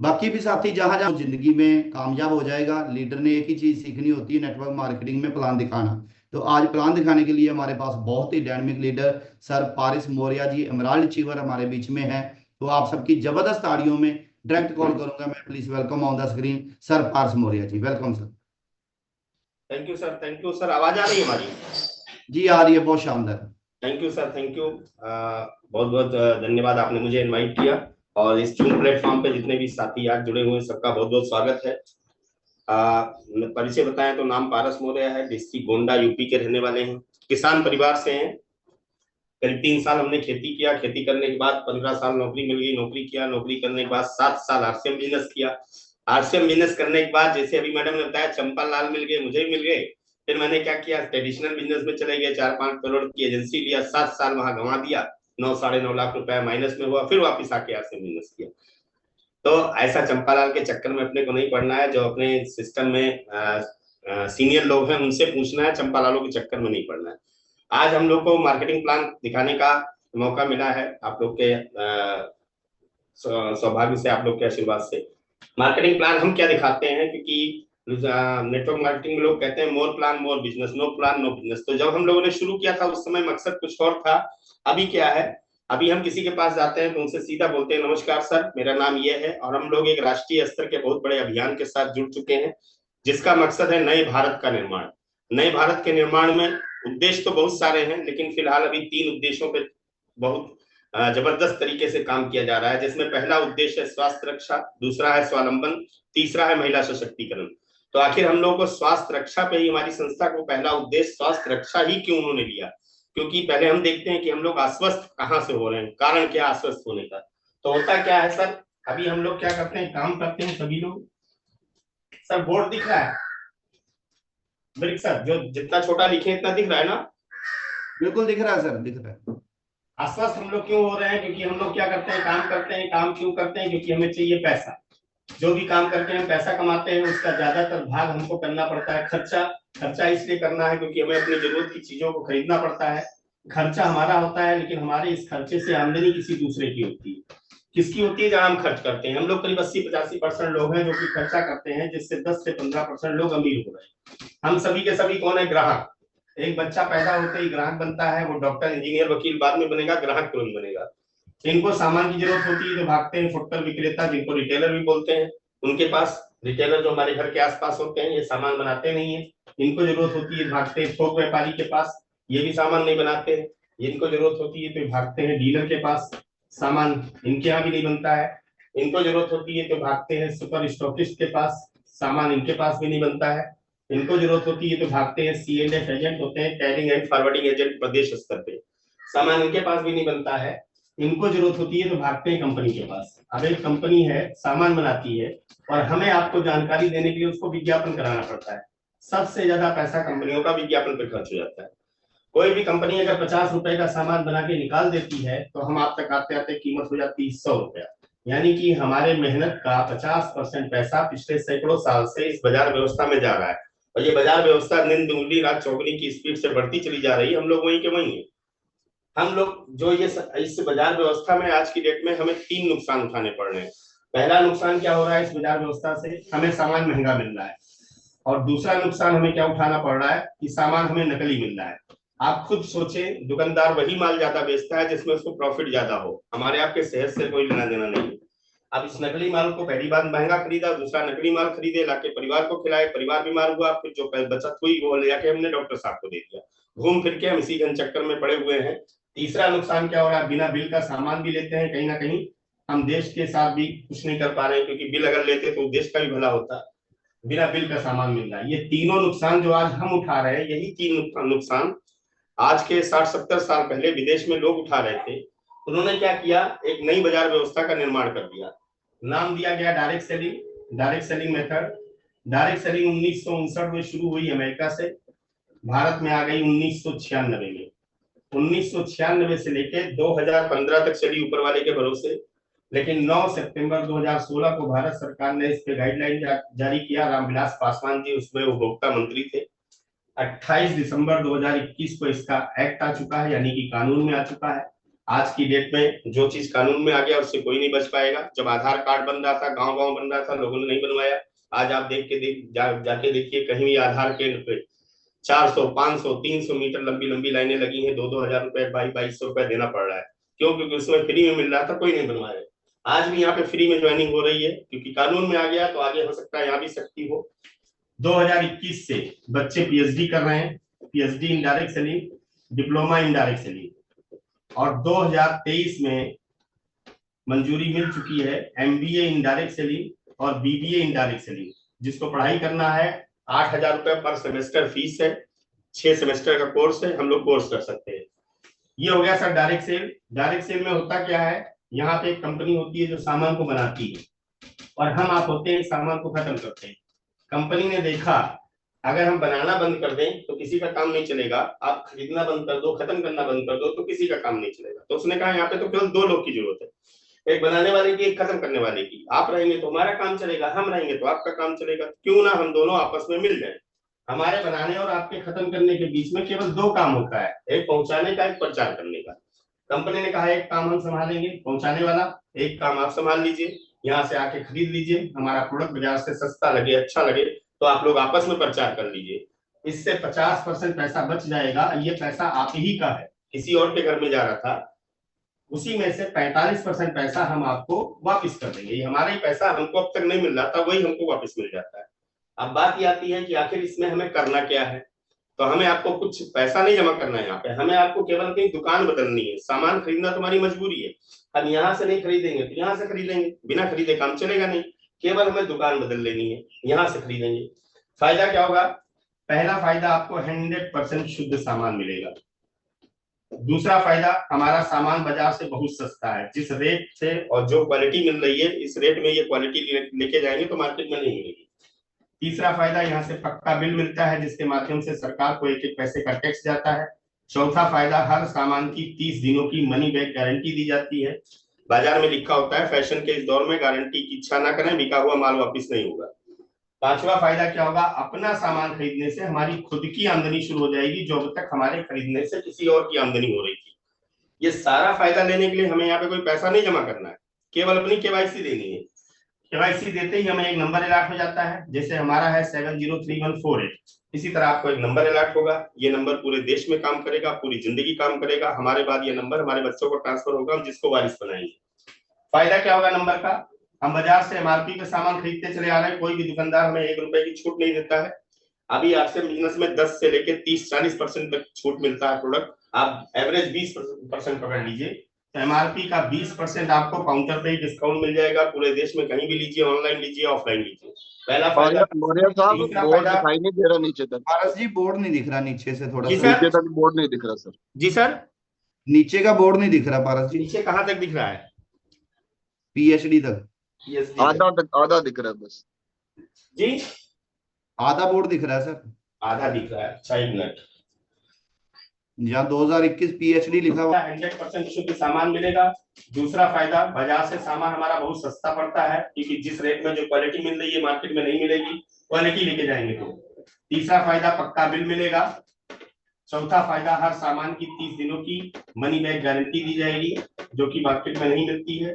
बाकी भी साथी जहां जहां जिंदगी में कामयाब हो जाएगा, लीडर ने एक ही चीज सीखनी होती है, नेटवर्क मार्केटिंग में प्लान दिखाना। तो आज प्लान दिखाने के लिए हमारे पास बहुत ही dynamic leader sir Paris Maurya ji, emerald achiever हमारे बीच में है। तो आप सबकी जबरदस्त ताड़ियों में डायरेक्ट कॉल करूंगा मैं। Please welcome on the screen sir Paris Maurya ji, welcome sir. Thank you sir, thank you sir. आवाज आ रही है हमारी? जी आ रही है, बहुत शानदार। Thank you sir, thank you. बहुत बहुत धन्यवाद, आपने मुझे इनवाइट किया। और इस जूम प्लेटफॉर्म पे जितने भी साथी आज जुड़े हुए हैं, सबका बहुत बहुत स्वागत है। परिचय बताएं तो नाम पारस मौर्य है, डिस्ट्रिक्ट गोंडा यूपी के रहने वाले हैं। किसान परिवार से हैं। करीब 3 साल हमने खेती किया, खेती करने के बाद 15 साल नौकरी मिल गई, नौकरी किया, नौकरी करने के बाद 7 साल आरसीएम बिजनेस किया। आरसीएम बिजनेस करने के बाद जैसे अभी मैडम ने बताया चंपा लाल मिल गए, मुझे भी मिल गए। फिर मैंने क्या किया, ट्रेडिशनल बिजनेस में चले गए, 4-5 करोड़ की एजेंसी लिया, 7 साल वहां गंवा दिया। 9-9.5 लाख रुपए माइनस में हुआ, फिर वापिस आके आरसीएम बिजनेस किया। तो ऐसा चंपालाल के चक्कर में अपने को नहीं पड़ना है। जो अपने सिस्टम में सीनियर लोग हैं उनसे पूछना है, चंपालालों के चक्कर में नहीं पड़ना है। आज हम लोग को मार्केटिंग प्लान दिखाने का मौका मिला है, आप लोग के सौभाग्य से, आप लोग के आशीर्वाद से। मार्केटिंग प्लान हम क्या दिखाते हैं, क्योंकि नेटवर्क मार्केटिंग में लोग कहते हैं more plan more business, no plan no business. तो जब हम लोगों ने शुरू किया था उस समय मकसद कुछ और था। अभी क्या है, अभी हम किसी के पास जाते हैं तो उनसे सीधा बोलते हैं नमस्कार सर, मेरा नाम ये है। और हम लोग एक राष्ट्रीय स्तर के बहुत बड़े अभियान के साथ जुड़ चुके हैं, जिसका मकसद है नए भारत का निर्माण। नए भारत के निर्माण में उद्देश्य तो बहुत सारे हैं, लेकिन फिलहाल अभी 3 उद्देश्यों पे बहुत जबरदस्त तरीके से काम किया जा रहा है, जिसमें पहला उद्देश्य है स्वास्थ्य रक्षा, दूसरा है स्वावलंबन, तीसरा है महिला सशक्तिकरण। तो आखिर हम लोग को स्वास्थ्य रक्षा पे ही, हमारी संस्था को पहला उद्देश्य स्वास्थ्य रक्षा ही क्यों उन्होंने लिया, क्योंकि पहले हम देखते हैं कि हम लोग अस्वस्थ कहाँ से हो रहे हैं, कारण क्या अस्वस्थ होने का। तो होता क्या है सर, अभी हम लोग क्या करते हैं, काम करते हैं सभी लोग। सर बोर्ड दिख रहा है ब्रिक सर, जो जितना छोटा लिखे इतना दिख रहा है ना? बिल्कुल दिख रहा है सर, दिख रहा है। अस्वस्थ हम लोग क्यों हो रहे हैं, क्योंकि हम लोग क्या करते हैं, काम करते हैं। काम क्यों करते हैं? क्योंकि हमें चाहिए पैसा। जो भी काम करके हम पैसा कमाते हैं उसका ज्यादातर भाग हमको करना पड़ता है खर्चा। खर्चा इसलिए करना है क्योंकि हमें अपनी जरूरत की चीजों को खरीदना पड़ता है। खर्चा हमारा होता है, लेकिन हमारे इस खर्चे से आमदनी किसी दूसरे की होती है। किसकी होती है? जहां हम खर्च करते हैं। हम लोग करीब 80-85% लोग हैं जो कि खर्चा करते हैं, जिससे 10 से 15% लोग अमीर हो रहे हैं। हम सभी के सभी कौन है? ग्राहक। एक बच्चा पैदा होते ही ग्राहक बनता है, वो डॉक्टर इंजीनियर वकील बाद में बनेगा, ग्राहक तुरंत बनेगा। इनको सामान की जरूरत होती है तो भागते हैं फुटकर विक्रेता, जिनको रिटेलर भी बोलते हैं, उनके पास। रिटेलर जो हमारे घर के आसपास होते हैं, ये सामान बनाते नहीं है, इनको जरूरत होती है, भागते हैं थोक व्यापारी के पास, ये भी सामान नहीं बनाते हैं। इनको जरूरत होती है तो भागते हैं डीलर के पास, सामान इनके यहाँ भी नहीं बनता है। इनको जरूरत होती है तो भागते हैं सुपर स्टॉकिस्ट के पास, सामान इनके पास भी नहीं बनता है। इनको जरूरत होती है तो भागते हैं C&F एजेंट होते हैं, कैरिंग एंड फॉरवर्डिंग एजेंट, प्रदेश स्तर पे, सामान इनके पास भी नहीं बनता है। इनको जरूरत होती है तो भागते हैं कंपनी के पास। अब एक कंपनी है, सामान बनाती है, और हमें आपको जानकारी देने के लिए उसको विज्ञापन कराना पड़ता है। सबसे ज्यादा पैसा कंपनियों का विज्ञापन पे खर्च हो जाता है। कोई भी कंपनी अगर 50 रुपए का सामान बना के निकाल देती है तो हम आप तक आते आते कीमत हो जाती है 100 रुपया। यानी कि हमारे मेहनत का 50% पैसा पिछले सैकड़ों साल से इस बाजार व्यवस्था में जा रहा है। और ये बाजार व्यवस्था दिन दुगनी रात चौगुनी की स्पीड से बढ़ती चली जा रही है। हम लोग वहीं के वहीं है। हम लोग जो ये इस बाजार व्यवस्था में आज की डेट में हमें 3 नुकसान उठाने पड़ रहे हैं। पहला नुकसान क्या हो रहा है इस बाजार व्यवस्था से, हमें सामान महंगा मिल रहा है। और दूसरा नुकसान हमें क्या उठाना पड़ रहा है कि सामान हमें नकली मिल रहा है। आप खुद सोचें, दुकानदार वही माल ज्यादा बेचता है जिसमें उसको प्रॉफिट ज्यादा हो, हमारे आपके सेहत से कोई लेना देना नहीं है। अब इस नकली माल को पहली बार महंगा खरीदा, दूसरा नकली माल खरीदे, लाके परिवार को खिलाए, परिवार बीमार हुआ, फिर जो बचत हुई वो ले जाके हमने डॉक्टर साहब को दे दिया। घूम फिर के हम इसी घन चक्कर में पड़े हुए हैं। तीसरा नुकसान क्या हो रहा है, बिना बिल का सामान भी लेते हैं, कहीं ना कहीं हम देश के साथ भी कुछ नहीं कर पा रहे हैं, क्योंकि बिल अगर लेते तो देश का भी भला होता। बिना बिल का सामान मिल रहा है। ये तीनों नुकसान जो आज हम उठा रहे हैं, यही 3 नुकसान आज के 60-70 साल पहले विदेश में लोग उठा रहे थे। उन्होंने क्या किया, एक नई बाजार व्यवस्था का निर्माण कर दिया। नाम दिया गया direct selling, direct selling method. Direct selling 1959 में शुरू हुई अमेरिका से, भारत में आ गई 1996 में। 1996 से लेकर 2015 तक चली ऊपर वाले के भरोसे। लेकिन 9 सितंबर 2016 को भारत सरकार ने इस पे गाइडलाइन जारी किया। रामविलास पासवान जी उसमें उपभोक्ता मंत्री थे। 28 दिसंबर 2021 को इसका एक्ट आ चुका है, यानी कि कानून में आ चुका है। आज की डेट में जो चीज कानून में आ गया उससे कोई नहीं बच पाएगा। जब आधार कार्ड बन रहा था, गांव गांव बन रहा था, लोगों ने नहीं बनवाया। आज आप जाके देखिए, कहीं भी आधार केंद्र पे 400, 500, 300 मीटर लंबी लंबी लाइनें लगी हैं, 2-2 हजार रुपए, 2200 रुपए देना पड़ रहा है। क्यों? क्योंकि उसमें फ्री में मिल रहा था, कोई नहीं बनवाया। आज भी यहाँ पे फ्री में ज्वाइनिंग हो रही है, क्योंकि कानून में आ गया, तो आगे हो सकता है यहाँ भी सख्ती हो। 2021 से बच्चे पीएचडी कर रहे हैं, PhD in direct selling, diploma in direct selling, और 2023 में मंजूरी मिल चुकी है एमबीए इन डायरेक्ट सेलिंग और बीबीए इन डायरेक्ट सेलिंग। जिसको पढ़ाई करना है, 8,000 रुपए पर सेमेस्टर फीस है, 6 सेमेस्टर का कोर्स है, हम लोग कोर्स कर सकते हैं। ये हो गया sir direct sale. Direct sale में होता क्या है, यहाँ पे एक कंपनी होती है जो सामान को बनाती है, और हम आप होते हैं सामान को खत्म करते हैं। कंपनी ने देखा अगर हम बनाना बंद कर दें तो किसी का काम नहीं चलेगा, आप खरीदना बंद कर दो, खत्म करना बंद कर दो, तो किसी का काम नहीं चलेगा। तो उसने कहा यहाँ पे तो केवल 2 लोग की जरूरत है, एक बनाने वाले की, एक खत्म करने वाले की। आप रहेंगे तो हमारा काम चलेगा, हम रहेंगे तो आपका काम चलेगा। क्यों ना हम दोनों आपस में मिल जाए। हमारे बनाने और आपके खत्म करने के बीच में केवल 2 काम होता है, एक पहुंचाने का, एक प्रचार करने का। कंपनी ने कहा एक काम हम संभालेंगे पहुंचाने वाला, एक काम आप संभाल लीजिए, यहाँ से आके खरीद लीजिए, हमारा प्रोडक्ट बाजार से सस्ता लगे, अच्छा लगे, तो आप लोग आपस में प्रचार कर लीजिए। इससे 50% पैसा बच जाएगा। ये पैसा आप ही का है, किसी और के घर में जा रहा था, उसी में से 45% पैसा हम आपको वापस कर देंगे। ये हमारा ही पैसा, हमको अब तक नहीं मिल रहा था, वही हमको वापस मिल जाता है। अब बात ये आती है कि आखिर इसमें हमें करना क्या है। तो हमें आपको कुछ पैसा नहीं जमा करना है यहाँ पे, हमें आपको केवल कहीं दुकान बदलनी है। सामान खरीदना तुम्हारी मजबूरी है, हम यहाँ से नहीं खरीदेंगे तो यहाँ से खरीदेंगे, बिना खरीदे काम चलेगा नहीं। केवल हमें दुकान बदल लेनी है, यहाँ से खरीदेंगे। फायदा क्या होगा? पहला फायदा, आपको 100% शुद्ध सामान मिलेगा। दूसरा फायदा, हमारा सामान बाजार से बहुत सस्ता है। जिस रेट से और जो क्वालिटी मिल रही है, इस रेट में ये क्वालिटी लेके जाएंगे तो मार्केट में नहीं मिलेगी। तीसरा फायदा, यहाँ से पक्का बिल मिलता है, जिसके माध्यम से सरकार को 1-1 पैसे का टैक्स जाता है। चौथा फायदा, हर सामान की 30 दिनों की मनी बैक गारंटी दी जाती है। बाजार में लिखा होता है फैशन के इस दौर में गारंटी की इच्छा ना करें, बिका हुआ माल वापस नहीं होगा। पांचवा फायदा क्या होगा? अपना सामान खरीदने से हमारी खुद की आमदनी शुरू हो जाएगी, जो अब तक हमारे खरीदने से किसी और की आमदनी हो रही थी। ये सारा फायदा लेने के लिए हमें यहाँ पे कोई पैसा नहीं जमा करना है, केवल अपनी केवाईसी देनी है। केवाईसी देते ही हमें एक नंबर अलर्ट हो जाता है, जैसे हमारा है 703148। इसी तरह आपको एक नंबर अलर्ट होगा। ये नंबर पूरे देश में काम करेगा, पूरी जिंदगी काम करेगा। हमारे बाद ये नंबर हमारे बच्चों को ट्रांसफर होगा, हम जिसको वारिस बनाएंगे। फायदा क्या होगा नंबर का? हम बाजार से एमआरपी पे सामान खरीदते चले आ रहे हैं, कोई भी दुकानदार हमें 1 रुपए की छूट नहीं देता है। अभी आपसे बिजनेस में 10 से लेकर 30-40% तक छूट मिलता है प्रोडक्ट। आप एवरेज 20% पकड़ लीजिए, तो एमआरपी का 20% आपको काउंटर पे ही डिस्काउंट मिल जाएगा। पूरे देश में कहीं भी लीजिए, ऑनलाइन लीजिए, ऑफलाइन लीजिए। पहला फायदा। मौर्य साहब, दूसरा बोर्ड फायदा, दिखाई नहीं दे रहा नीचे तक। पारस जी बोर्ड नहीं दिख रहा नीचे से, थोड़ा जी सा सर। नीचे तक बोर्ड नहीं दिख रहा सर। जी सर, नीचे का बोर्ड नहीं दिख रहा पारस जी, नीचे कहाँ तक दिख रहा है? पीएचडी तक आधा दिख रहा है बस। जी, आधा बोर्ड दिख रहा है सर, आधा दिख रहा है। अच्छा, 1 मिनट। जहाँ 2021 पीएचडी लिखा हुआ 100% शुद्ध सामान मिलेगा। दूसरा फायदा, बाजार से सामान हमारा बहुत सस्ता पड़ता है, क्योंकि जिस रेट में जो क्वालिटी मिल रही है मार्केट में नहीं मिलेगी, क्वालिटी लेके जाएंगे तो। तीसरा फायदा, पक्का बिल मिलेगा। चौथा फायदा, हर सामान की 30 दिनों की मनी बैक गारंटी दी जाएगी, जो कि मार्केट में नहीं मिलती है।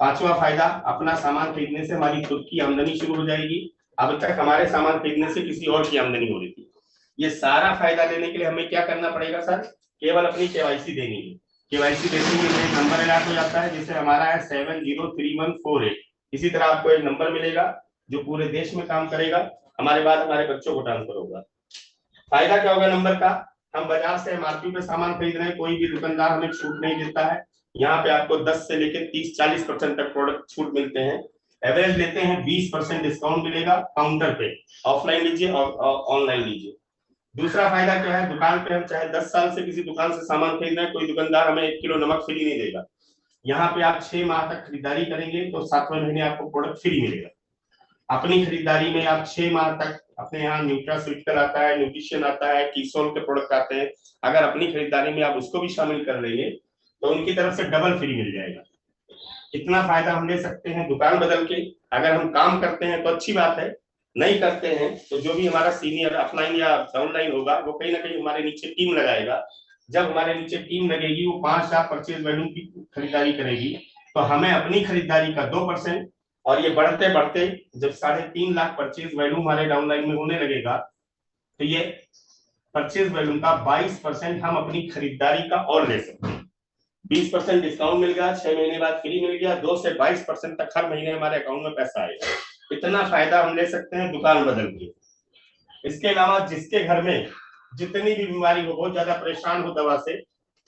पांचवा फायदा, अपना सामान खरीदने से हमारी खुद की आमदनी शुरू हो जाएगी। अब तक हमारे सामान खरीदने से किसी और की आमदनी हो रही थी। ये सारा फायदा लेने के लिए हमें क्या करना पड़ेगा सर? केवल अपनी केवाईसी देनी है। केवाईसी देते ही हमें नंबर अलर्ट हो जाता है, जैसे हमारा है 703148। इसी तरह आपको एक नंबर मिलेगा जो पूरे देश में काम करेगा, हमारे बाद हमारे बच्चों को ट्रांसफर होगा। फायदा क्या होगा नंबर का? हम बाजार से एमआरपी पे सामान खरीद रहे हैं, कोई भी दुकानदार हमें छूट नहीं देता है। यहाँ पे आपको 10 से लेकर 30-40% तक प्रोडक्ट छूट मिलते हैं। एवरेज लेते हैं 20% डिस्काउंट मिलेगा काउंटर पे, ऑफलाइन लीजिए और ऑनलाइन लीजिए। दूसरा फायदा क्या है? दुकान पे हम चाहे 10 साल से किसी दुकान से सामान खरीद रहे हैं, कोई दुकानदार हमें 1 किलो नमक फ्री नहीं देगा। यहाँ पे आप 6 माह तक खरीदारी करेंगे तो 7वें महीने आपको प्रोडक्ट फ्री मिलेगा। अपनी खरीदारी में आप 6 माह तक, अपने यहाँ न्यूट्रास्यूटिकल आता है, न्यूट्रिशन आता है, कीसोल के प्रोडक्ट आते हैं, अगर अपनी खरीदारी में आप उसको भी शामिल कर लेंगे तो उनकी तरफ से डबल फ्री मिल जाएगा। इतना फायदा हम ले सकते हैं दुकान बदल के। अगर हम काम करते हैं तो अच्छी बात है, नहीं करते हैं तो जो भी हमारा सीनियर अपलाइन या डाउनलाइन होगा वो कहीं ना कहीं हमारे नीचे टीम लगाएगा, जब हमारे नीचे टीम लगेगी वो 5 लाख परचेज वैल्यू की खरीदारी करेगी, तो हमें अपनी खरीदारी का 2%, और ये बढ़ते बढ़ते जब 3.5 लाख परचेज वैल्यू हमारे डाउनलाइन में होने लगेगा, तो ये परचेज वैल्यू का 22% हम अपनी खरीदारी का और ले सकते हैं। 20% डिस्काउंट मिल गया, 6 महीने बाद फ्री मिल गया, 2 से 22% तक हर महीने हमारे अकाउंट में पैसा आएगा। इतना फायदा हम ले सकते हैं दुकान बदल के। इसके अलावा जिसके घर में जितनी भी बीमारी हो, बहुत ज्यादा परेशान हो दवा से,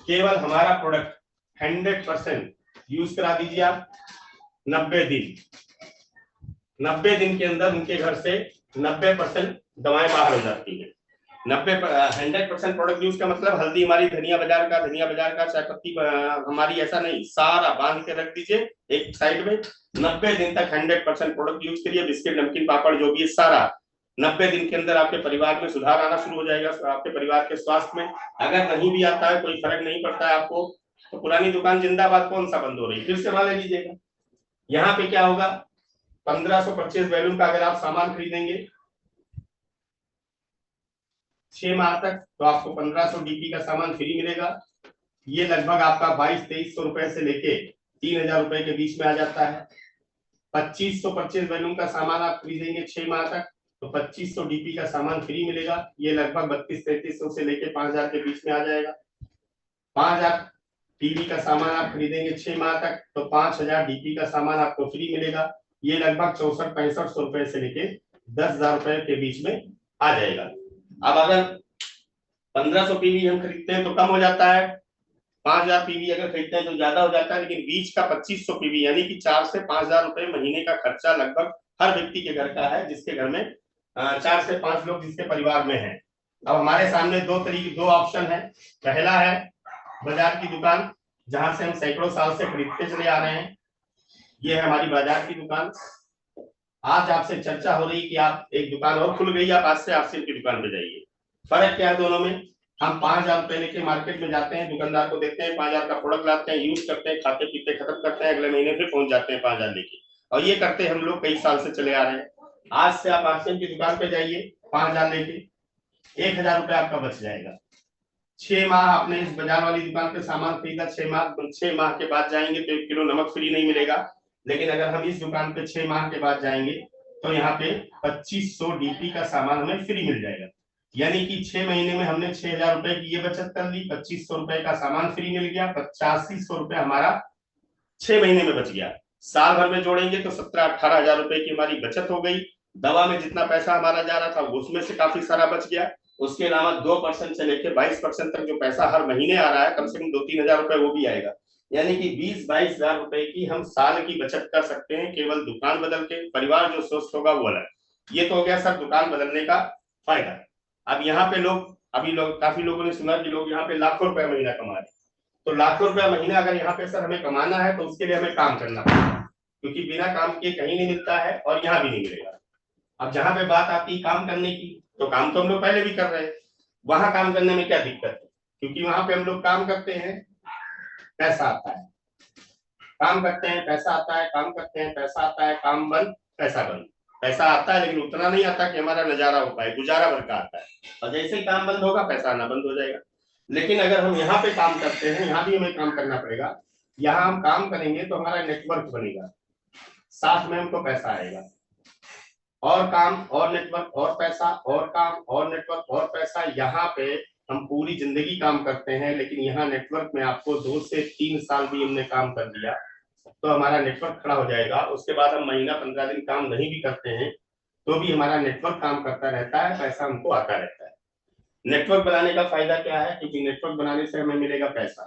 केवल हमारा प्रोडक्ट 100% यूज करा दीजिए आप। 90 दिन के अंदर उनके घर से 90% दवाएं बाहर हो जाती है। 100% प्रोडक्ट यूज का मतलब हल्दी हमारी धनिया बाजार का, चाय पत्ती हमारी, ऐसा नहीं, सारा बांध के रख दीजिए एक साइड में। 90 दिन तक 100% प्रोडक्ट यूज करिए। बिस्किट, नमकीन, पापड़ जो भी है सारा 90 दिन के अंदर आपके परिवार में सुधार आना शुरू हो जाएगा, आपके परिवार के स्वास्थ्य में। अगर नहीं भी आता है, कोई फर्क नहीं पड़ता है आपको, तो पुरानी दुकान जिंदाबाद कौन सा बंद हो रही, फिर से वाले लीजिएगा। यहाँ पे क्या होगा, 1500 परचेज वैल्यू का अगर आप सामान खरीदेंगे 6 माह तक, तो आपको 1500 डीपी का सामान फ्री मिलेगा। ये लगभग आपका 2200-2300 रुपए से लेके 3000 रुपए के बीच में आ जाता है। 2500 परचेज वैल्यू का सामान आप खरीदेंगे 6 माह तक, तो 2500 डीपी का सामान फ्री मिलेगा। ये लगभग 3200-3300 से लेके 5000 के बीच में आ जाएगा। 5000 टीवी का सामान आप खरीदेंगे 6 माह तक, तो 5000 डीपी का सामान आपको फ्री मिलेगा। ये लगभग 64-6500 रुपए से लेके 10,000 रुपए के बीच में आ जाएगा। अब अगर 1500 पीवी हम खरीदते हैं तो कम हो जाता है, 5000 पीवी अगर खरीदते हैं तो ज्यादा हो जाता है, लेकिन बीच का 2500 पीवी यानी कि 4 से 5000 रुपए महीने का खर्चा लगभग हर व्यक्ति के घर का है, जिसके घर में 4 से 5 लोग जिसके परिवार में हैं। अब हमारे सामने दो ऑप्शन है। पहला है बाजार की दुकान, जहां से हम सैकड़ों साल से खरीदते चले आ रहे हैं। ये है हमारी बाजार की दुकान। आज आपसे चर्चा हो रही कि आप एक दुकान और खुल गई, आप आज से आपसे की दुकान पे जाइए। फर्क क्या है दोनों में, हम 5000 रुपए लेके मार्केट में जाते हैं, दुकानदार को देते हैं, 5000 का प्रोडक्ट लाते हैं, यूज करते हैं, खाते पीते खत्म करते हैं, अगले महीने फिर पहुंच जाते हैं 5000 लेके। और ये करते हम लोग कई साल से चले आ रहे हैं। आज से आप आरसीएम की दुकान पे जाइए 5000 लेके, 1000 रुपए आपका बच जाएगा। 6 माह आपने इस बाजार वाली दुकान पे सामान खरीदा, 6 माह के बाद जाएंगे तो 1 किलो नमक फ्री नहीं मिलेगा। लेकिन अगर हम इस दुकान पे 6 माह के बाद जाएंगे तो यहाँ पे 2500 डीपी का सामान हमें फ्री मिल जाएगा। यानी कि 6 महीने में हमने 6000 रुपए की ये बचत कर ली, 2500 रुपए का सामान फ्री मिल गया, 8500 रुपए हमारा 6 महीने में बच गया। साल भर में जोड़ेंगे तो 17-18 हजार रुपए की हमारी बचत हो गई। दवा में जितना पैसा हमारा जा रहा था उसमें से काफी सारा बच गया। उसके अलावा 2% से लेकर 22% तक जो पैसा हर महीने आ रहा है, कम से कम 2-3 हजार रुपए वो भी आएगा। यानी कि 20-22 हजार रुपए की हम साल की बचत कर सकते हैं केवल दुकान बदल के। परिवार जो स्वस्थ होगा वो अलग। ये तो हो गया सर दुकान बदलने का फायदा। अब यहाँ पे काफी लोगों ने सुना कि लोग यहाँ पे लाखों रुपए महीना कमा रहे हैं। तो लाखों रुपया महीना अगर यहाँ पे सर हमें कमाना है तो उसके लिए हमें काम करना पड़ेगा, क्योंकि बिना काम के कहीं नहीं मिलता है और यहाँ भी नहीं मिलेगा। अब जहाँ पे बात आती है काम करने की, तो काम तो हम लोग पहले भी कर रहे हैं। वहां काम करने में क्या दिक्कत है, क्योंकि वहां पे हम लोग काम करते हैं, पैसा आता है, काम करते हैं, पैसा आता है, काम करते हैं, पैसा आता है, काम बंद, पैसा बंद। पैसा आता है लेकिन उतना नहीं आता कि हमारा नजारा हो पाए, गुजारा भर का आता है। और जैसे ही काम बंद होगा पैसा आना बंद हो जाएगा। लेकिन अगर हम यहाँ पे काम करते हैं, यहाँ भी हमें काम करना पड़ेगा। यहाँ हम काम करेंगे तो हमारा नेटवर्क बनेगा, साथ में हमको पैसा आएगा। और काम और नेटवर्क और पैसा, और काम और नेटवर्क और पैसा। यहाँ पे हम पूरी जिंदगी काम करते हैं, लेकिन यहाँ नेटवर्क में आपको 2 से 3 साल भी हमने काम कर दिया तो हमारा नेटवर्क खड़ा हो जाएगा। उसके बाद हम महीना 15 दिन काम नहीं भी करते हैं तो भी हमारा नेटवर्क काम करता रहता है, पैसा हमको आता रहता है। नेटवर्क बनाने का फायदा क्या है, क्योंकि नेटवर्क बनाने से हमें मिलेगा पैसा।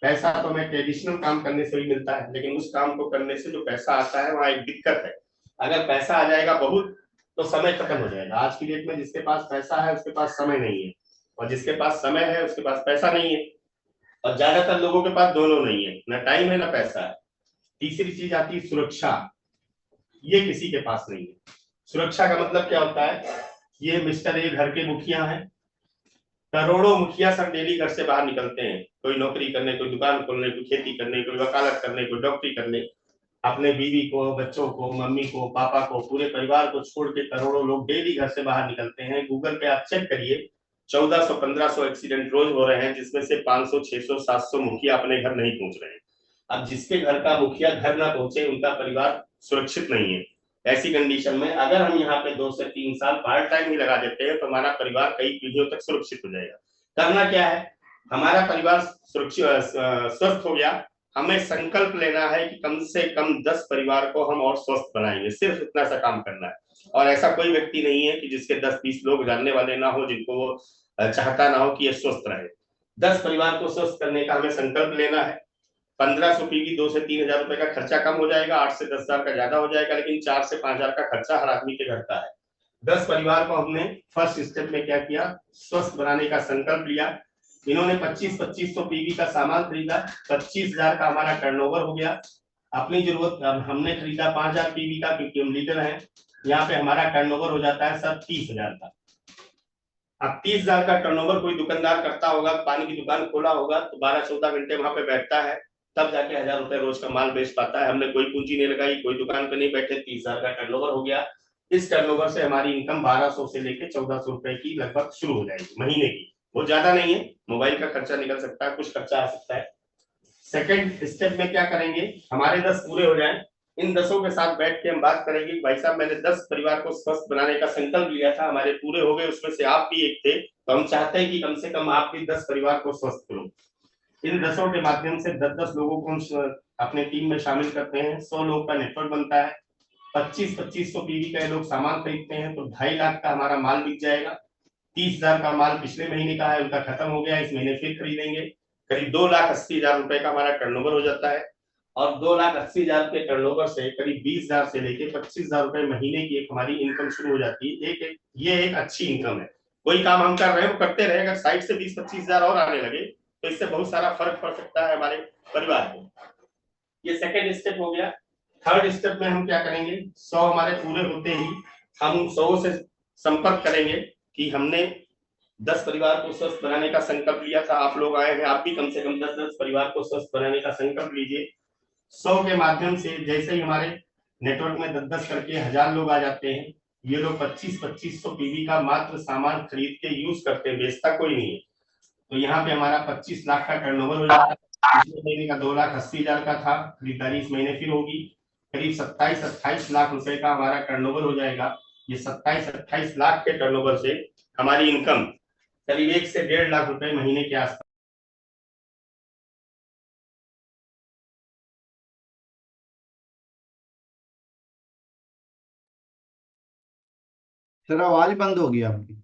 पैसा तो हमें ट्रेडिशनल काम करने से भी मिलता है, लेकिन उस काम को करने से जो पैसा आता है वहाँ एक दिक्कत है। अगर पैसा आ जाएगा बहुत तो समय खत्म हो जाएगा। आज की डेट में जिसके पास पैसा है उसके पास समय नहीं है, और जिसके पास समय है उसके पास पैसा नहीं है। और ज्यादातर लोगों के पास दोनों नहीं है, ना टाइम है ना पैसा है। तीसरी चीज आती है सुरक्षा, ये किसी के पास नहीं है। सुरक्षा का मतलब क्या होता है, ये मिस्टर ए घर के मुखिया हैं, करोड़ों मुखिया सब डेली घर से बाहर निकलते हैं, कोई नौकरी करने, कोई दुकान खोलने, कोई खेती करने, कोई वकालत करने, कोई डॉक्टरी करने। अपने बीवी को, बच्चों को, मम्मी को, पापा को, पूरे परिवार को छोड़ के करोड़ों लोग डेली घर से बाहर निकलते हैं। गूगल पे आप चेक करिए, 1400-1500 एक्सीडेंट रोज हो रहे हैं, जिसमें से 500, 600, 700 मुखिया अपने घर नहीं पहुंच रहे हैं। अब जिसके घर का मुखिया घर ना पहुंचे, उनका परिवार सुरक्षित नहीं है। ऐसी कंडीशन में अगर हम यहाँ पे 2 से 3 साल पार्ट टाइम ही लगा देते हैं तो हमारा परिवार कई पीढ़ियों तक सुरक्षित हो जाएगा। करना क्या है, हमारा परिवार सुरक्षित स्वस्थ हो गया, हमें संकल्प लेना है कि कम से कम 10 परिवार को हम और स्वस्थ बनाएंगे। सिर्फ इतना सा काम करना है। और ऐसा कोई व्यक्ति नहीं है कि जिसके 10-20 लोग जानने वाले ना हो, जिनको वो चाहता ना हो कि ये स्वस्थ रहे। 10 परिवार को स्वस्थ करने का हमें संकल्प लेना है। 1500 पीवी 2 से 3,000 रुपए का खर्चा कम हो जाएगा, 8 से 10,000 का ज्यादा हो जाएगा, लेकिन 4 से 5,000 का खर्चा हर आदमी के घर का है। 10 परिवार को हमने फर्स्ट स्टेप में क्या किया, स्वस्थ बनाने का संकल्प लिया। इन्होंने 2500 पीवी का सामान खरीदा, 25,000 का हमारा टर्नओवर हो गया। अपनी जरूरत हमने खरीदा 5,000 पीवी का, क्योंकि हम लीडर हैं। यहाँ पे हमारा टर्नओवर हो जाता है सर 30,000 का। अब 30,000 का टर्नओवर कोई दुकानदार करता होगा, पानी की दुकान खोला होगा तो 12-14 घंटे वहां पे बैठता है, तब जाके 1,000 रुपए रोज का माल बेच पाता है। हमने कोई पूंजी नहीं लगाई, कोई दुकान पे नहीं बैठे, 30,000 का टर्नओवर हो गया। इस टर्नओवर से हमारी इनकम 1200 से लेके 1,400 रुपए की लगभग शुरू हो जाएगी महीने की। वो ज्यादा नहीं है, मोबाइल का खर्चा निकल सकता है, कुछ खर्चा आ सकता है। सेकंड स्टेप में क्या करेंगे, हमारे 10 पूरे हो जाए, इन 10 के साथ बैठ के हम बात करेंगे भाई साहब मैंने 10 परिवार को स्वस्थ बनाने का संकल्प लिया था, हमारे पूरे हो गए, उसमें से आप भी एक थे, तो हम चाहते हैं कि कम से कम आप भी 10 परिवार को स्वस्थ करो। इन 10 के माध्यम से 10-10 लोगों को हम अपने टीम में शामिल करते हैं। 100 लोग का नेटवर्क बनता है। 2500 पीवी का लोग सामान खरीदते हैं तो 2.5 लाख का हमारा माल बिक जाएगा। 30,000 का माल पिछले महीने का है, उनका खत्म हो गया, इस महीने फिर खरीदेंगे। करीब 2,80,000 रुपए का हमारा टर्नओवर हो जाता है। और 2,80,000 के टर्नओवर से करीब 20,000 से लेके 25,000 रुपए महीने की एक हमारी इनकम शुरू हो जाती है। ये एक अच्छी इनकम है। कोई काम हम कर रहे हैं वो करते रहे, अगर साइड से 20-25,000 और आने लगे तो इससे बहुत सारा फर्क पड़ सकता है हमारे परिवार को। ये सेकंड स्टेप हो गया। थर्ड स्टेप में हम क्या करेंगे, 100 हमारे पूरे होते ही हम 100 से संपर्क करेंगे कि हमने 10 परिवार को स्वस्थ बनाने का संकल्प लिया था। आप लोग आए हैं, आप भी कम से कम 10-10 परिवार को स्वस्थ बनाने का संकल्प लीजिए। 100 के माध्यम से जैसे ही हमारे नेटवर्क में 10-10 करके 1,000 लोग आ जाते हैं, ये लोग 2500 पीवी का मात्र सामान खरीद के यूज करते हैं, बेचता कोई नहीं है। तो यहाँ पे हमारा 25 लाख का टर्नओवर हो जाता है। पिछले महीने का 2,80,000 का था, खरीदारी इस महीने फिर होगी। करीब 27-28 लाख रुपए का हमारा टर्नओवर हो जाएगा। ये 27-28 लाख के टर्नओवर से हमारी इनकम करीब 1 से 1.5 लाख रुपए महीने के आसपास। सर आवाज बंद होगी आपकी।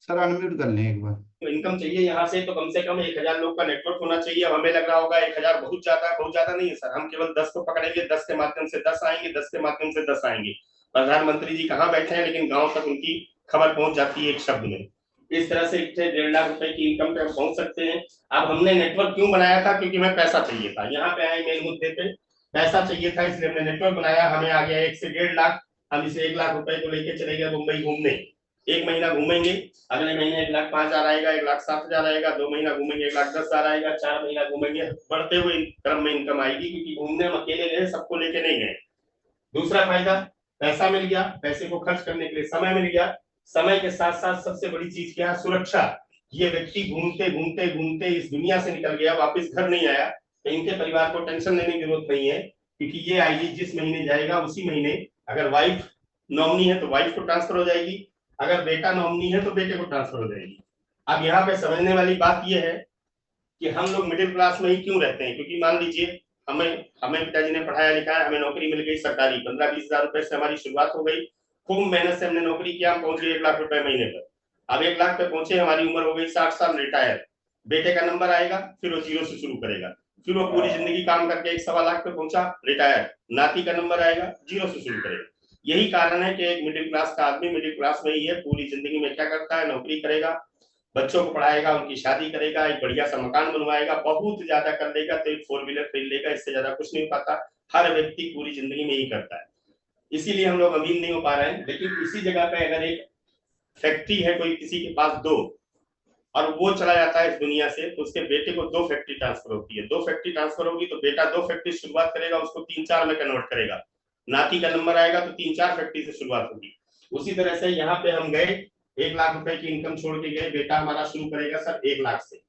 सर अनम्यूट कर लें एक बार। तो इनकम चाहिए यहाँ से, तो कम से कम 1,000 लोग का नेटवर्क होना चाहिए। अब हमें लग रहा होगा 1,000 बहुत ज्यादा है, बहुत ज्यादा नहीं है सर। हम केवल 10 को पकड़ेंगे, 10 के माध्यम से 10 आएंगे, 10 के माध्यम से 10 आएंगे। प्रधानमंत्री जी कहाँ बैठे हैं, लेकिन गांव तक उनकी खबर पहुंच जाती है एक शब्द में। इस तरह से 1.5 लाख रुपए की इनकम पे हम पहुंच सकते हैं। अब हमने नेटवर्क क्यों बनाया था, क्योंकि हमें पैसा चाहिए था। यहाँ पे आए मेन मुद्दे पे, पैसा चाहिए था, इसलिए हमने नेटवर्क बनाया। हमें आ गया 1 से 1.5 लाख। हम इसे 1 लाख रुपए को लेके चले गए मुंबई घूमने। 1 महीना घूमेंगे, अगले महीने 1,05,000 आएगा, 1,07,000 आएगा, 2 महीना घूमेंगे 1,10,000 आएगा, 4 महीना घूमेंगे, बढ़ते हुए क्रम में इनकम आएगी, क्योंकि घूमने हम अकेले गए, सबको लेके नहीं गए। दूसरा फायदा, पैसा मिल गया, पैसे को खर्च करने के लिए समय मिल गया। समय के साथ साथ सबसे बड़ी चीज क्या है, सुरक्षा। ये व्यक्ति घूमते घूमते घूमते इस दुनिया से निकल गया, वापस घर नहीं आया, तो इनके परिवार को टेंशन लेने की जरूरत नहीं है, क्योंकि ये आईडी जिस महीने जाएगा उसी महीने, अगर वाइफ नॉमिनी है तो वाइफ को ट्रांसफर हो जाएगी, अगर बेटा नॉमिनी है तो बेटे को ट्रांसफर हो जाएगी। अब यहाँ पे समझने वाली बात यह है कि हम लोग मिडिल क्लास में ही क्यों रहते हैं, क्योंकि मान लीजिए हमें पिताजी ने पढ़ाया लिखाया, हमें नौकरी मिल गई सरकारी, 15-20 हजार रुपए से हमारी शुरुआत हो गई, खूब मेहनत से हमने नौकरी किया, हम पहुंच गए 1 लाख रुपए महीने पर। अब 1 लाख पे पहुंचे, हमारी उम्र हो गई 60 साल, रिटायर। बेटे का नंबर आएगा, फिर वो 0 से शुरू करेगा, फिर वो पूरी जिंदगी काम करके 1.25 लाख पे पहुंचा, रिटायर। नाती का नंबर आएगा, 0 से शुरू करेगा। यही कारण है कि एक मिडिल क्लास का आदमी मिडिल क्लास में ही है, पूरी जिंदगी में क्या करता है, नौकरी करेगा, बच्चों को पढ़ाएगा, उनकी शादी करेगा, एक बढ़िया सा मकान बनवाएगा, बहुत ज्यादा कर लेगा तो एक 4 व्हीलर खरीद लेगा, इससे ज्यादा कुछ नहीं पाता। हर व्यक्ति पूरी जिंदगी में यही करता है, इसीलिए हम लोग अमीर नहीं हो पा रहे हैं। लेकिन इसी जगह पे अगर एक फैक्ट्री है कोई किसी के पास 2, और वो चला जाता है इस दुनिया से, तो उसके बेटे को 2 फैक्ट्री ट्रांसफर होती है। 2 फैक्ट्री ट्रांसफर होगी तो बेटा 2 फैक्ट्री शुरुआत करेगा, उसको 3-4 में कन्वर्ट करेगा, नाती का नंबर आएगा तो 3-4 फैक्ट्री से शुरुआत होगी। उसी तरह से यहाँ पे हम गए, 1 लाख रुपए की इनकम छोड़ के गए, बेटा हमारा शुरू करेगा सर 1 लाख से,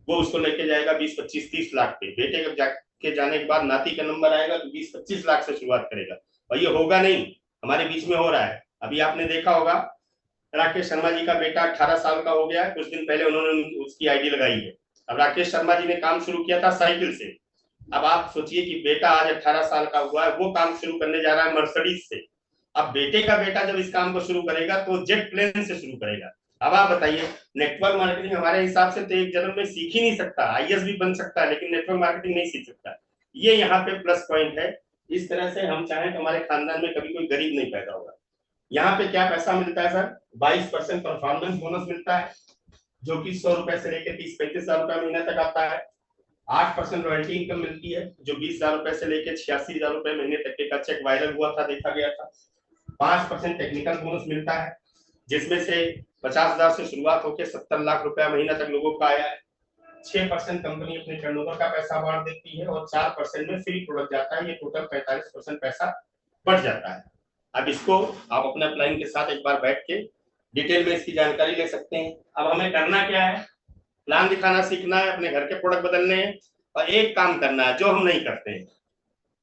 वो उसको लेके जाएगा 20, 25, 30 लाख पे। बेटे के जाने के बाद नाती का नंबर आएगा तो 20, 25 लाख से शुरुआत करेगा। और ये होगा नहीं, हमारे बीच में हो रहा है। अभी आपने देखा होगा राकेश शर्मा जी का बेटा 18 साल का हो गया, कुछ दिन पहले उन्होंने उसकी आईडी लगाई है। अब राकेश शर्मा जी ने काम शुरू किया था साइकिल से। अब आप सोचिए कि बेटा आज 18 साल का हुआ है, वो काम शुरू करने जा रहा है मर्सिडीज से। अब बेटे का बेटा जब इस काम को शुरू करेगा तो जेट प्लेन से शुरू करेगा। अब आप बताइए, नेटवर्क मार्केटिंग हमारे हिसाब से तो एक जन्म में सीख ही नहीं सकता, आईएएस भी बन सकता है लेकिन नेटवर्क मार्केटिंग नहीं सीख सकता। ये यहाँ पे प्लस पॉइंट है। इस तरह से हम चाहें तो हमारे खानदान में कभी कोई गरीब नहीं पैदा होगा। यहाँ पे क्या पैसा मिलता है सर, 22% परफॉर्मेंस बोनस मिलता है, जो कि 100 रुपए से लेकर 30-35 हजार रुपए महीने तक आता है। 8% रॉयल्टी इनकम मिलती है, जो 20,000 रुपए से लेकर 86,000 रुपए महीने तक का चेक वायरल हुआ था, देखा गया था। 5% टेक्निकल बोनस मिलता है, जिसमें से 50,000 से शुरुआत होकर 70 लाख रुपया महीना तक लोगों का आया है। 6% कंपनी अपने टर्नओवर का पैसा बांट देती है और 4% में फ्री प्रोडक्ट जाता है। ये टोटल 45% पैसा बढ़ जाता है। अब इसको आप अपने प्लान के साथ एक बार बैठ के डिटेल में इसकी जानकारी ले सकते हैं। अब हमें करना क्या है, प्लान दिखाना सीखना है, अपने घर के प्रोडक्ट बदलने हैं और एक काम करना है जो हम नहीं करते हैं।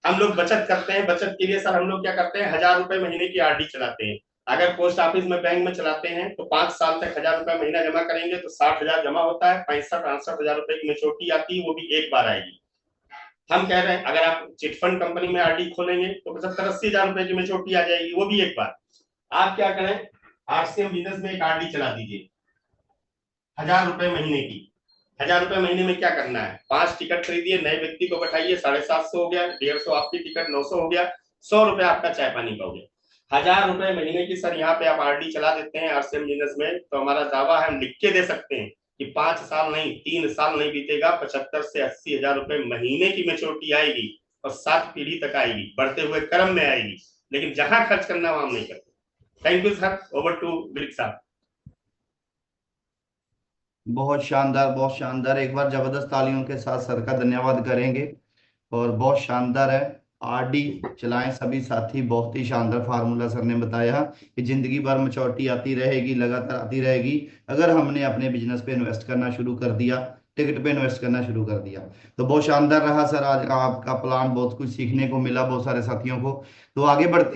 हम लोग बचत करते हैं, बचत के लिए सर हम लोग क्या करते हैं, 1,000 रुपए महीने की आरडी चलाते हैं। अगर पोस्ट ऑफिस में बैंक में चलाते हैं तो 5 साल तक 1,000 रुपए महीना जमा करेंगे तो 60,000 जमा होता है, 65-68,000 रुपए की मेच्योरिटी आती है, वो भी एक बार आएगी। हम कह रहे हैं अगर आप चिट फंड कंपनी में आरडी खोलेंगे तो 75-80,000 रुपए की मेच्योरिटी आ जाएगी, वो भी एक बार। आप क्या करें, आरसीएम बिजनेस में एक आरडी चला दीजिए 1,000 रुपए महीने की। 1,000 रुपए महीने में क्या करना है, 5 टिकट खरीदिए, नए व्यक्ति को बैठाइए, 750 हो गया, 150 आपकी टिकट, 900 हो गया, 100 रुपए आपका चाय पानी का हो गया। 1,000 रुपए महीने की सर यहाँ पे आप आरडी चला देते हैं आरसीएम बिजनेस में, तो हमारा दावा है, हम लिख के दे सकते हैं कि 5 साल नहीं 3 साल नहीं बीतेगा, 75 से 80,000 रुपए महीने की मेच्योरिटी आएगी और 7 पीढ़ी तक आएगी, बढ़ते हुए क्रम में आएगी। लेकिन जहां खर्च करना वहां हम नहीं करते। Thank you sir, over to विलिक साहब। बहुत शानदार, बहुत शानदार। एक बार जबरदस्त तालियों के साथ सर का धन्यवाद करेंगे। और बहुत शानदार है, आरडी चलाएं सभी साथी। बहुत ही शानदार फार्मूला सर ने बताया कि जिंदगी भर मैच्योरिटी आती रहेगी, लगातार आती रहेगी, अगर हमने अपने बिजनेस पे इन्वेस्ट करना शुरू कर दिया, टिकट पे इन्वेस्ट करना शुरू कर दिया। तो बहुत शानदार रहा सर आज आपका प्लान, बहुत कुछ सीखने को मिला बहुत सारे साथियों को। तो आगे बढ़ते